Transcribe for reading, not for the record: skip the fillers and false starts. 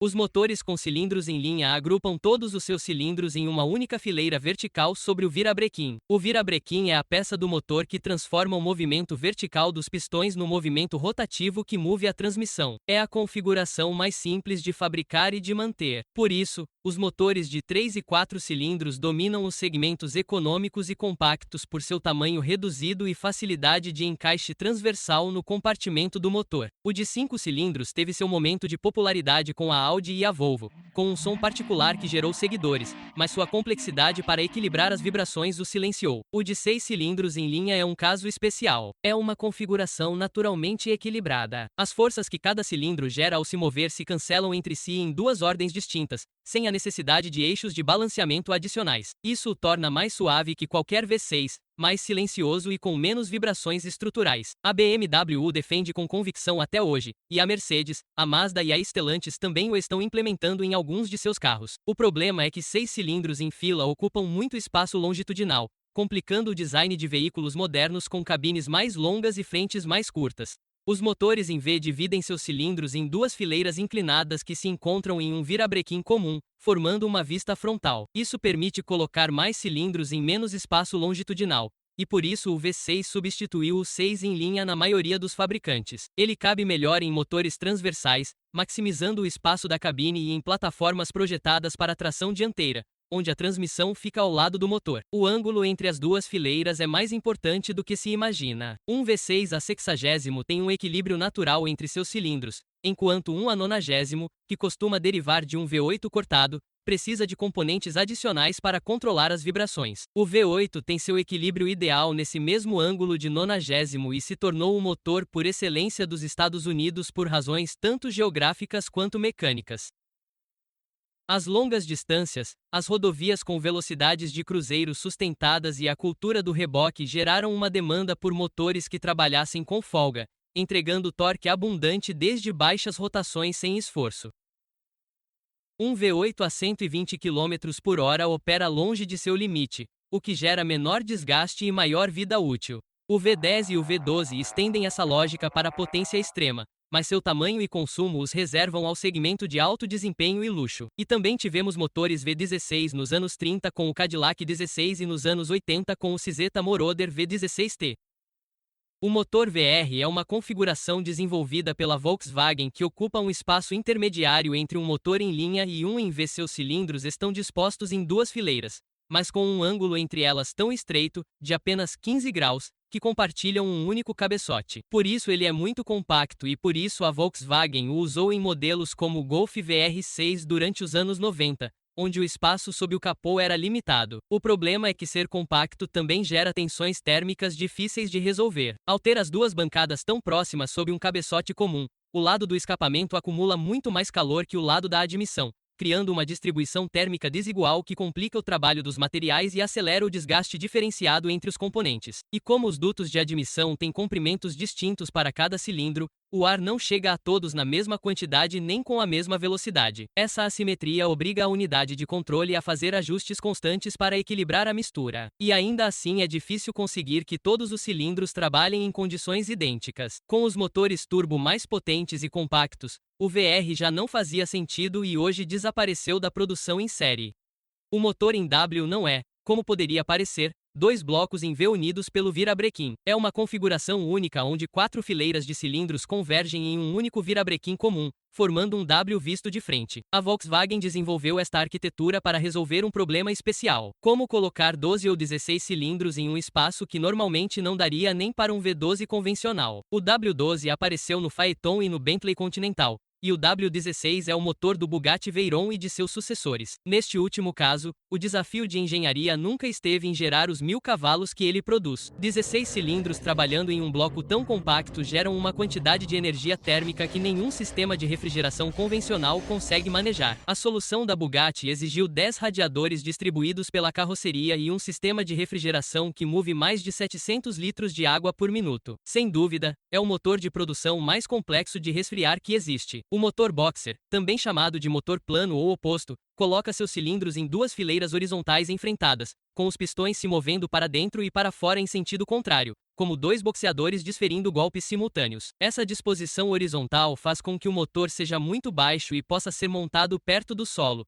Os motores com cilindros em linha agrupam todos os seus cilindros em uma única fileira vertical sobre o virabrequim. O virabrequim é a peça do motor que transforma o movimento vertical dos pistões no movimento rotativo que move a transmissão. É a configuração mais simples de fabricar e de manter. Por isso, os motores de 3 e 4 cilindros dominam os segmentos econômicos e compactos por seu tamanho reduzido e facilidade de encaixe transversal no compartimento do motor. O de 5 cilindros teve seu momento de popularidade com a Audi e a Volvo, com um som particular que gerou seguidores, mas sua complexidade para equilibrar as vibrações o silenciou. O de 6 cilindros em linha é um caso especial. É uma configuração naturalmente equilibrada. As forças que cada cilindro gera ao se mover se cancelam entre si em duas ordens distintas, sem a necessidade de eixos de balanceamento adicionais. Isso o torna mais suave que qualquer V6, mais silencioso e com menos vibrações estruturais. A BMW o defende com convicção até hoje, e a Mercedes, a Mazda e a Stellantis também o estão implementando em alguns de seus carros. O problema é que 6 cilindros em fila ocupam muito espaço longitudinal, complicando o design de veículos modernos com cabines mais longas e frentes mais curtas. Os motores em V dividem seus cilindros em duas fileiras inclinadas que se encontram em um virabrequim comum, formando uma vista frontal. Isso permite colocar mais cilindros em menos espaço longitudinal, e por isso o V6 substituiu o 6 em linha na maioria dos fabricantes. Ele cabe melhor em motores transversais, maximizando o espaço da cabine e em plataformas projetadas para tração dianteira, onde a transmissão fica ao lado do motor. O ângulo entre as duas fileiras é mais importante do que se imagina. Um V6 a 60 tem um equilíbrio natural entre seus cilindros, enquanto um a 90, que costuma derivar de um V8 cortado, precisa de componentes adicionais para controlar as vibrações. O V8 tem seu equilíbrio ideal nesse mesmo ângulo de 90 e se tornou o motor por excelência dos Estados Unidos por razões tanto geográficas quanto mecânicas. As longas distâncias, as rodovias com velocidades de cruzeiro sustentadas e a cultura do reboque geraram uma demanda por motores que trabalhassem com folga, entregando torque abundante desde baixas rotações sem esforço. Um V8 a 120 km/h opera longe de seu limite, o que gera menor desgaste e maior vida útil. O V10 e o V12 estendem essa lógica para a potência extrema, mas seu tamanho e consumo os reservam ao segmento de alto desempenho e luxo. E também tivemos motores V16 nos anos 30 com o Cadillac 16 e nos anos 80 com o Cizeta Moroder V16T. O motor VR é uma configuração desenvolvida pela Volkswagen que ocupa um espaço intermediário entre um motor em linha e um em V. Seus cilindros estão dispostos em duas fileiras, mas com um ângulo entre elas tão estreito, de apenas 15 graus, que compartilham um único cabeçote. Por isso ele é muito compacto e por isso a Volkswagen o usou em modelos como o Golf VR6 durante os anos 90, onde o espaço sob o capô era limitado. O problema é que ser compacto também gera tensões térmicas difíceis de resolver. Ao ter as duas bancadas tão próximas sob um cabeçote comum, o lado do escapamento acumula muito mais calor que o lado da admissão, criando uma distribuição térmica desigual que complica o trabalho dos materiais e acelera o desgaste diferenciado entre os componentes. E como os dutos de admissão têm comprimentos distintos para cada cilindro, o ar não chega a todos na mesma quantidade nem com a mesma velocidade. Essa assimetria obriga a unidade de controle a fazer ajustes constantes para equilibrar a mistura. E ainda assim é difícil conseguir que todos os cilindros trabalhem em condições idênticas. Com os motores turbo mais potentes e compactos, o VR já não fazia sentido e hoje desapareceu da produção em série. O motor em W não é, como poderia parecer, dois blocos em V unidos pelo virabrequim. É uma configuração única onde 4 fileiras de cilindros convergem em um único virabrequim comum, formando um W visto de frente. A Volkswagen desenvolveu esta arquitetura para resolver um problema especial: como colocar 12 ou 16 cilindros em um espaço que normalmente não daria nem para um V12 convencional. O W12 apareceu no Phaeton e no Bentley Continental, e o W16 é o motor do Bugatti Veyron e de seus sucessores. Neste último caso, o desafio de engenharia nunca esteve em gerar os 1000 cavalos que ele produz. 16 cilindros trabalhando em um bloco tão compacto geram uma quantidade de energia térmica que nenhum sistema de refrigeração convencional consegue manejar. A solução da Bugatti exigiu 10 radiadores distribuídos pela carroceria e um sistema de refrigeração que move mais de 700 litros de água por minuto. Sem dúvida, é o motor de produção mais complexo de resfriar que existe. O motor boxer, também chamado de motor plano ou oposto, coloca seus cilindros em duas fileiras horizontais enfrentadas, com os pistões se movendo para dentro e para fora em sentido contrário, como dois boxeadores desferindo golpes simultâneos. Essa disposição horizontal faz com que o motor seja muito baixo e possa ser montado perto do solo,